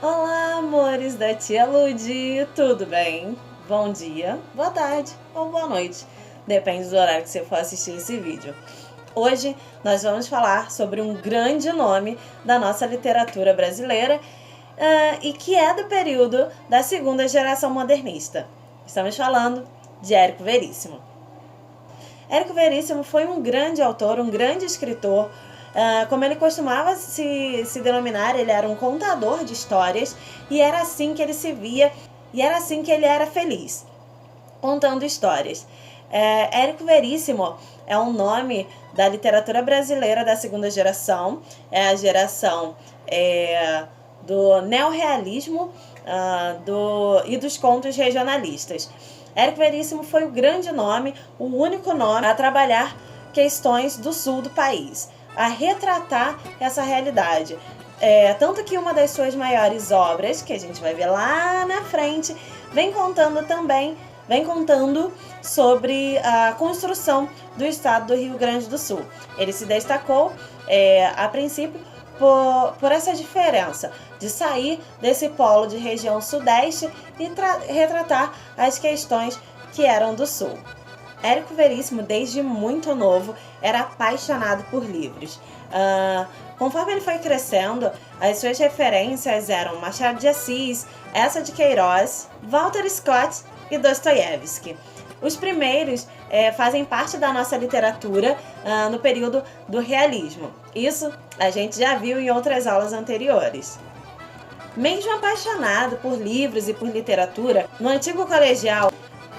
Olá, amores da tia Ludi, tudo bem? Bom dia, boa tarde ou boa noite, depende do horário que você for assistir esse vídeo. Hoje nós vamos falar sobre um grande nome da nossa literatura brasileira e que é do período da segunda geração modernista. Estamos falando de Érico Veríssimo. Érico Veríssimo foi um grande autor, um grande escritor. Como ele costumava se denominar, ele era um contador de histórias e era assim que ele se via e era assim que ele era feliz, contando histórias. Érico Veríssimo é um nome da literatura brasileira da segunda geração, é a geração do neorrealismo e dos contos regionalistas. Érico Veríssimo foi o grande nome, o único nome a trabalhar questões do sul do país, a retratar essa realidade. Tanto que uma das suas maiores obras, que a gente vai ver lá na frente, vem contando sobre a construção do estado do Rio Grande do Sul. Ele se destacou, a princípio, por essa diferença de sair desse polo de região sudeste e retratar as questões que eram do sul. Érico Veríssimo, desde muito novo, era apaixonado por livros. Conforme ele foi crescendo, as suas referências eram Machado de Assis, Eça de Queiroz, Walter Scott e Dostoiévski. Os primeiros fazem parte da nossa literatura no período do realismo. Isso a gente já viu em outras aulas anteriores. Mesmo apaixonado por livros e por literatura, no antigo colegial,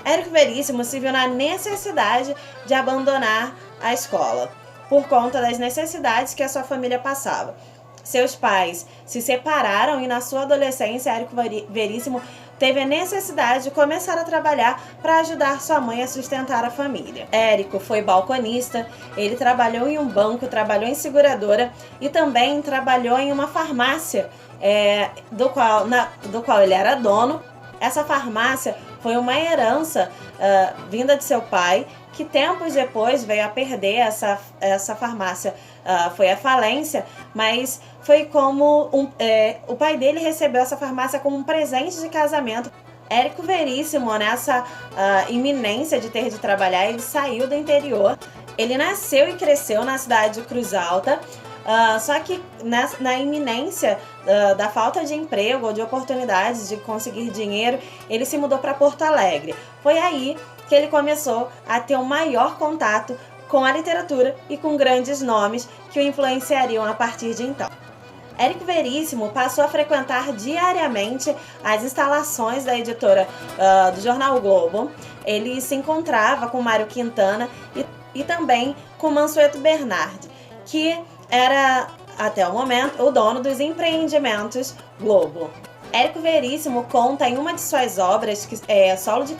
Érico Veríssimo se viu na necessidade de abandonar a escola, por conta das necessidades que a sua família passava. Seus pais se separaram e na sua adolescência, Érico Veríssimo teve a necessidade de começar a trabalhar para ajudar sua mãe a sustentar a família. Érico foi balconista, ele trabalhou em um banco, trabalhou em seguradora e também trabalhou em uma farmácia do qual ele era dono. Essa farmácia foi uma herança vinda de seu pai, que tempos depois veio a perder essa farmácia. Foi à falência, mas foi como o pai dele recebeu essa farmácia como um presente de casamento. Érico Veríssimo, nessa iminência de ter de trabalhar, ele saiu do interior. Ele nasceu e cresceu na cidade de Cruz Alta, só que na iminência da falta de emprego ou de oportunidades de conseguir dinheiro, ele se mudou para Porto Alegre. Foi aí que ele começou a ter um maior contato com a literatura e com grandes nomes que o influenciariam a partir de então. Érico Veríssimo passou a frequentar diariamente as instalações da editora do jornal o Globo. Ele se encontrava com Mário Quintana e também com Mansueto Bernardi, que era, até o momento, o dono dos empreendimentos Globo. Érico Veríssimo conta em uma de suas obras, que é Solo de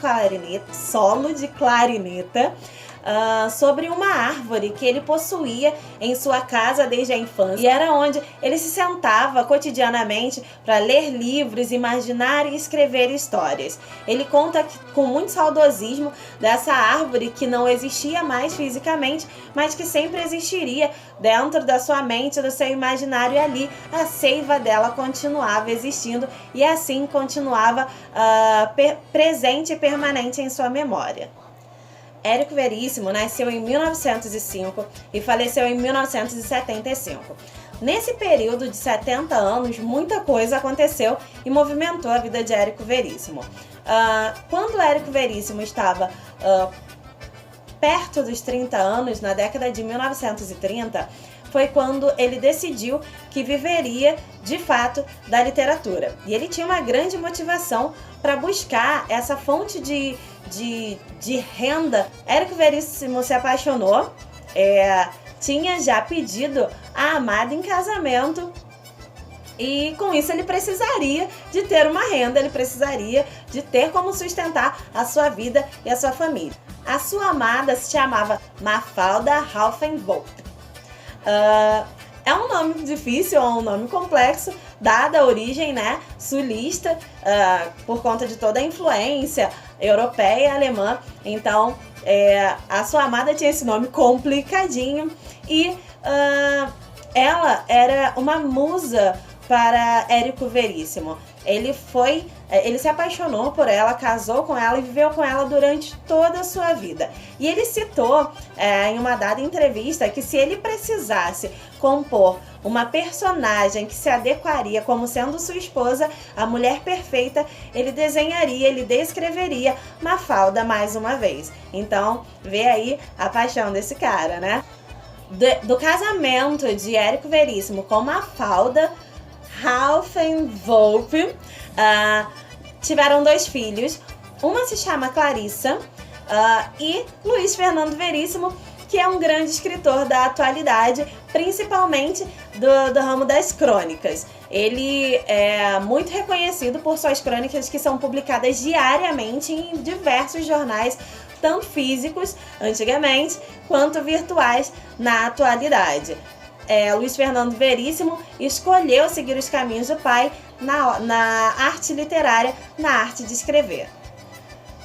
Clarineta, sobre uma árvore que ele possuía em sua casa desde a infância, e era onde ele se sentava cotidianamente para ler livros, imaginar e escrever histórias. Ele conta com muito saudosismo dessa árvore que não existia mais fisicamente, mas que sempre existiria dentro da sua mente, do seu imaginário, e ali a seiva dela continuava existindo e assim continuava presente e permanente em sua memória. Érico Veríssimo nasceu em 1905 e faleceu em 1975. Nesse período de 70 anos, muita coisa aconteceu e movimentou a vida de Érico Veríssimo. Quando Érico Veríssimo estava perto dos 30 anos, na década de 1930, foi quando ele decidiu que viveria, de fato, da literatura. E ele tinha uma grande motivação para buscar essa fonte de renda. Érico Veríssimo se apaixonou, tinha já pedido a amada em casamento e com isso ele precisaria de ter uma renda, ele precisaria de ter como sustentar a sua vida e a sua família. A sua amada se chamava Mafalda Raufenwoldt. É um nome difícil, é um nome complexo, dada a origem, sulista, por conta de toda a influência europeia e alemã. Então, a sua amada tinha esse nome complicadinho e ela era uma musa para Érico Veríssimo. Ele se apaixonou por ela, casou com ela e viveu com ela durante toda a sua vida. E ele citou em uma dada entrevista que se ele precisasse compor uma personagem que se adequaria como sendo sua esposa, a mulher perfeita, ele desenharia, ele descreveria Mafalda mais uma vez. Então, vê aí a paixão desse cara, né? Do casamento de Érico Veríssimo com Mafalda Rauffenvolpe, tiveram 2 filhos. Uma se chama Clarissa e Luiz Fernando Veríssimo, que é um grande escritor da atualidade, principalmente do ramo das crônicas. Ele é muito reconhecido por suas crônicas que são publicadas diariamente em diversos jornais, tanto físicos, antigamente, quanto virtuais na atualidade. Luiz Fernando Veríssimo escolheu seguir os caminhos do pai na arte literária, na arte de escrever.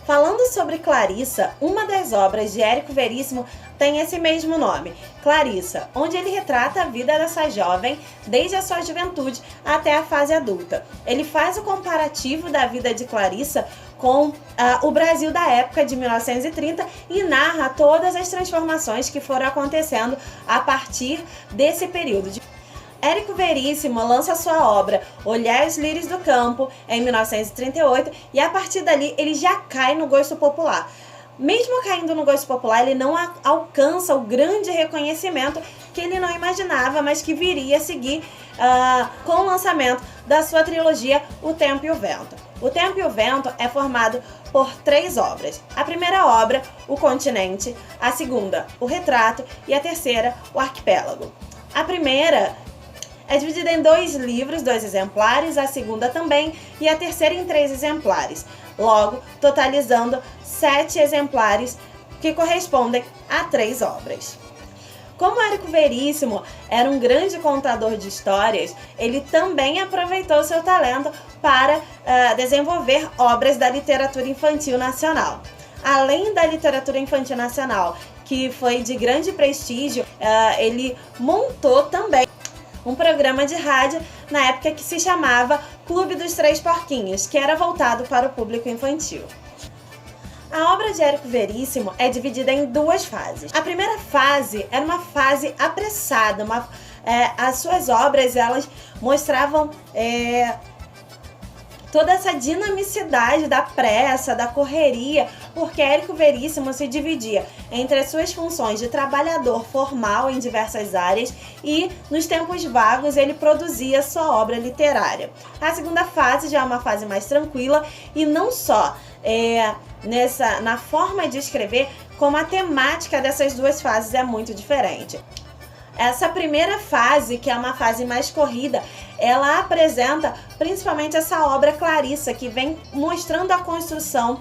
Falando sobre Clarissa, uma das obras de Érico Veríssimo tem esse mesmo nome, Clarissa, onde ele retrata a vida dessa jovem desde a sua juventude até a fase adulta. Ele faz o comparativo da vida de Clarissa com o Brasil da época de 1930 e narra todas as transformações que foram acontecendo a partir desse período. Érico Veríssimo lança sua obra Olhar os Lírios do Campo em 1938 e a partir dali ele já cai no gosto popular. Mesmo caindo no gosto popular, ele não alcança o grande reconhecimento que ele não imaginava, mas que viria a seguir com o lançamento da sua trilogia O Tempo e o Vento. O Tempo e o Vento é formado por 3 obras. A primeira obra, O Continente, a segunda, O Retrato e a terceira, O Arquipélago. A primeira é dividida em 2 livros, 2 exemplares, a segunda também e a terceira em 3 exemplares, logo totalizando 7 exemplares que correspondem a 3 obras. Como Érico Veríssimo era um grande contador de histórias, ele também aproveitou seu talento para desenvolver obras da literatura infantil nacional. Além da literatura infantil nacional, que foi de grande prestígio, ele montou também um programa de rádio na época que se chamava Clube dos Três Porquinhos, que era voltado para o público infantil. A obra de Érico Veríssimo é dividida em 2 fases. A primeira fase era uma fase apressada, as suas obras elas mostravam toda essa dinamicidade da pressa, da correria, porque Érico Veríssimo se dividia entre as suas funções de trabalhador formal em diversas áreas e, nos tempos vagos, ele produzia sua obra literária. A segunda fase já é uma fase mais tranquila e não só na forma de escrever, como a temática dessas 2 fases é muito diferente. Essa primeira fase, que é uma fase mais corrida, ela apresenta principalmente essa obra Clarissa, que vem mostrando a construção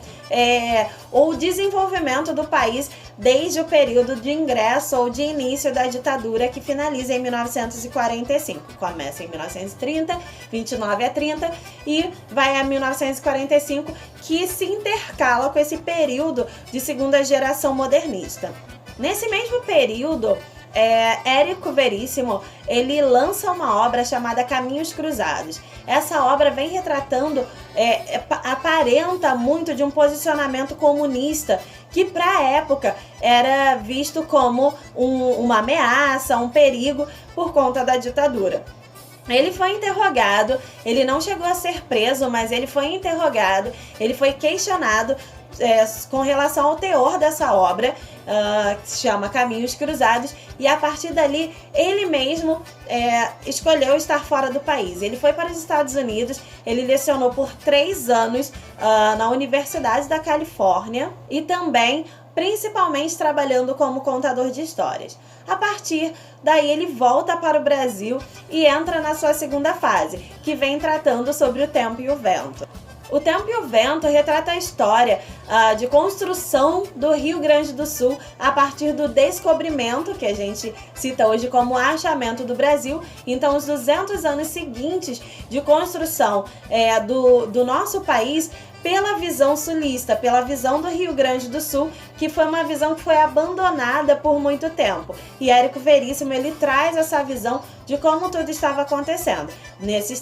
ou o desenvolvimento do país desde o período de ingresso ou de início da ditadura, que finaliza em 1945. Começa em 1930, 29 a 30 e vai a 1945, que se intercala com esse período de segunda geração modernista. Nesse mesmo período, Érico Veríssimo, ele lança uma obra chamada Caminhos Cruzados. Essa obra vem retratando, aparenta muito de um posicionamento comunista, que para a época era visto como uma ameaça, um perigo por conta da ditadura. Ele foi interrogado, ele não chegou a ser preso, mas ele foi interrogado, ele foi questionado com relação ao teor dessa obra, que se chama Caminhos Cruzados, e a partir dali ele mesmo escolheu estar fora do país. Ele foi para os Estados Unidos, ele lecionou por 3 anos na Universidade da Califórnia e também principalmente trabalhando como contador de histórias. A partir daí ele volta para o Brasil e entra na sua segunda fase, que vem tratando sobre o tempo e o vento. O Tempo e o Vento retrata a história de construção do Rio Grande do Sul a partir do descobrimento, que a gente cita hoje como o achamento do Brasil. Então, os 200 anos seguintes de construção do nosso país pela visão sulista, pela visão do Rio Grande do Sul, que foi uma visão que foi abandonada por muito tempo. E Érico Veríssimo, ele traz essa visão de como tudo estava acontecendo. Nessas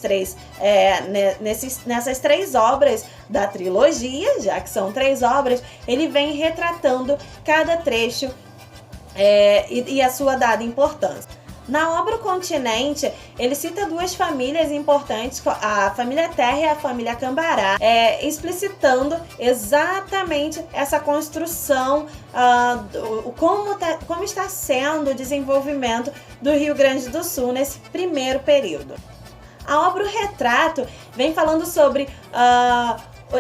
três obras da trilogia, já que são 3 obras, ele vem retratando cada trecho e a sua dada importância. Na obra O Continente, ele cita 2 famílias importantes, a família Terra e a família Cambará, explicitando exatamente essa construção, como está sendo o desenvolvimento do Rio Grande do Sul nesse primeiro período. A obra O Retrato vem falando sobre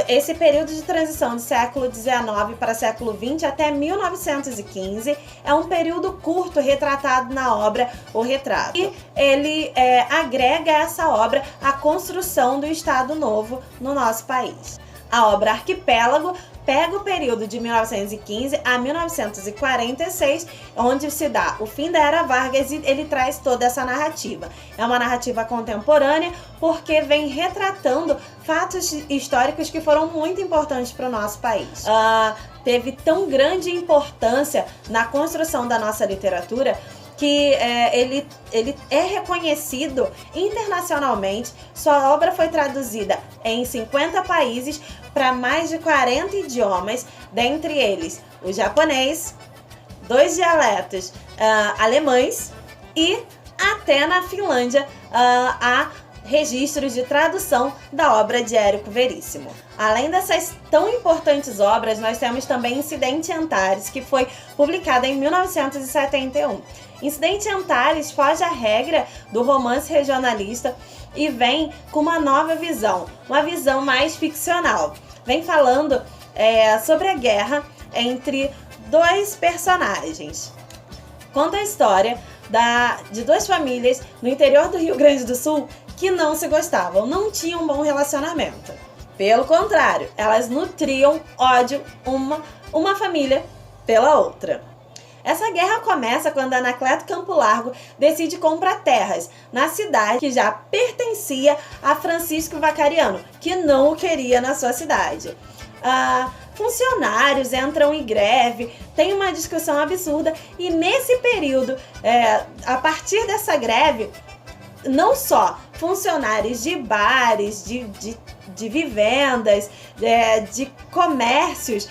esse período de transição do século XIX para século XX até 1915. É um período curto retratado na obra O Retrato. E ele agrega a essa obra a construção do Estado Novo no nosso país. A obra Arquipélago pega o período de 1915 a 1946, onde se dá o fim da Era Vargas, e ele traz toda essa narrativa. É uma narrativa contemporânea porque vem retratando fatos históricos que foram muito importantes para o nosso país. Teve tão grande importância na construção da nossa literatura que ele é reconhecido internacionalmente. Sua obra foi traduzida em 50 países para mais de 40 idiomas, dentre eles o japonês, 2 dialetos alemães, e até na Finlândia há registros de tradução da obra de Érico Veríssimo. Além dessas tão importantes obras, nós temos também Incidente em Antares, que foi publicada em 1971. Incidente em Antares foge à regra do romance regionalista e vem com uma nova visão, uma visão mais ficcional. Vem falando sobre a guerra entre 2 personagens. Conta a história de 2 famílias no interior do Rio Grande do Sul que não se gostavam, não tinham um bom relacionamento. Pelo contrário, elas nutriam ódio uma família pela outra. Essa guerra começa quando Anacleto Campo Largo decide comprar terras na cidade que já pertencia a Francisco Vacariano, que não o queria na sua cidade. Funcionários entram em greve, tem uma discussão absurda, e nesse período, a partir dessa greve, não só funcionários de bares, de vivendas, de comércios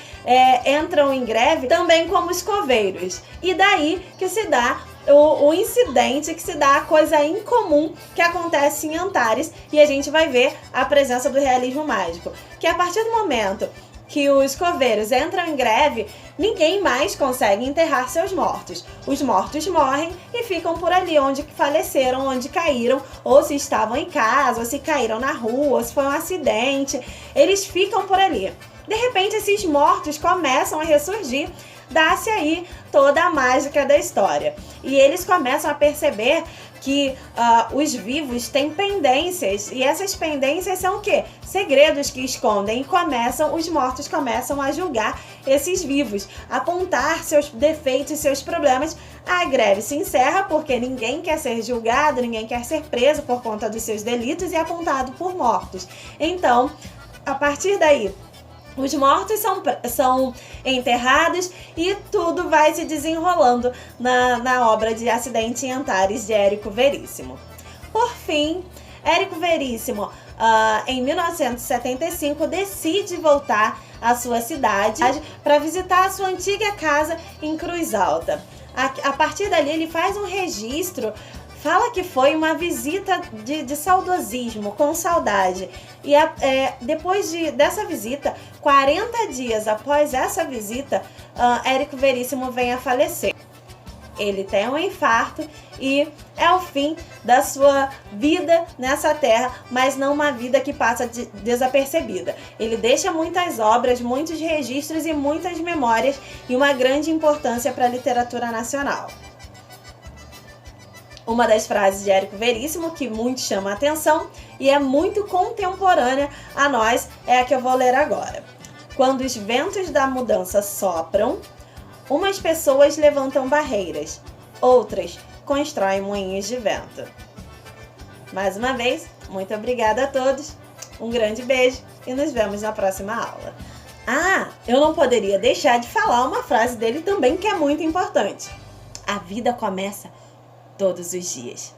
entram em greve, também como escoveiros. E daí que se dá o incidente, que se dá a coisa incomum que acontece em Antares, e a gente vai ver a presença do realismo mágico. Que a partir do momento que os coveiros entram em greve, ninguém mais consegue enterrar seus mortos. Os mortos morrem e ficam por ali, onde faleceram, onde caíram, ou se estavam em casa, ou se caíram na rua, ou se foi um acidente. Eles ficam por ali. De repente, esses mortos começam a ressurgir. Dá-se aí toda a mágica da história. E eles começam a perceber que os vivos têm pendências, e essas pendências são o quê? Segredos que escondem, e os mortos começam a julgar esses vivos, apontar seus defeitos, seus problemas. A greve se encerra porque ninguém quer ser julgado, ninguém quer ser preso por conta dos seus delitos e apontado por mortos. Então, a partir daí, os mortos são enterrados e tudo vai se desenrolando na obra de Acidente em Antares, de Érico Veríssimo. Por fim, Érico Veríssimo, em 1975, decide voltar à sua cidade para visitar a sua antiga casa em Cruz Alta. A partir dali, ele faz um registro. Fala que foi uma visita de saudosismo, com saudade. E depois dessa visita, 40 dias após essa visita, Érico Veríssimo vem a falecer. Ele tem um infarto e é o fim da sua vida nessa terra, mas não uma vida que passa desapercebida. Ele deixa muitas obras, muitos registros e muitas memórias, e uma grande importância para a literatura nacional. Uma das frases de Érico Veríssimo que muito chama a atenção e é muito contemporânea a nós é a que eu vou ler agora. Quando os ventos da mudança sopram, umas pessoas levantam barreiras, outras constroem moinhos de vento. Mais uma vez, muito obrigada a todos, um grande beijo e nos vemos na próxima aula. Ah, eu não poderia deixar de falar uma frase dele também que é muito importante. A vida começa todos os dias.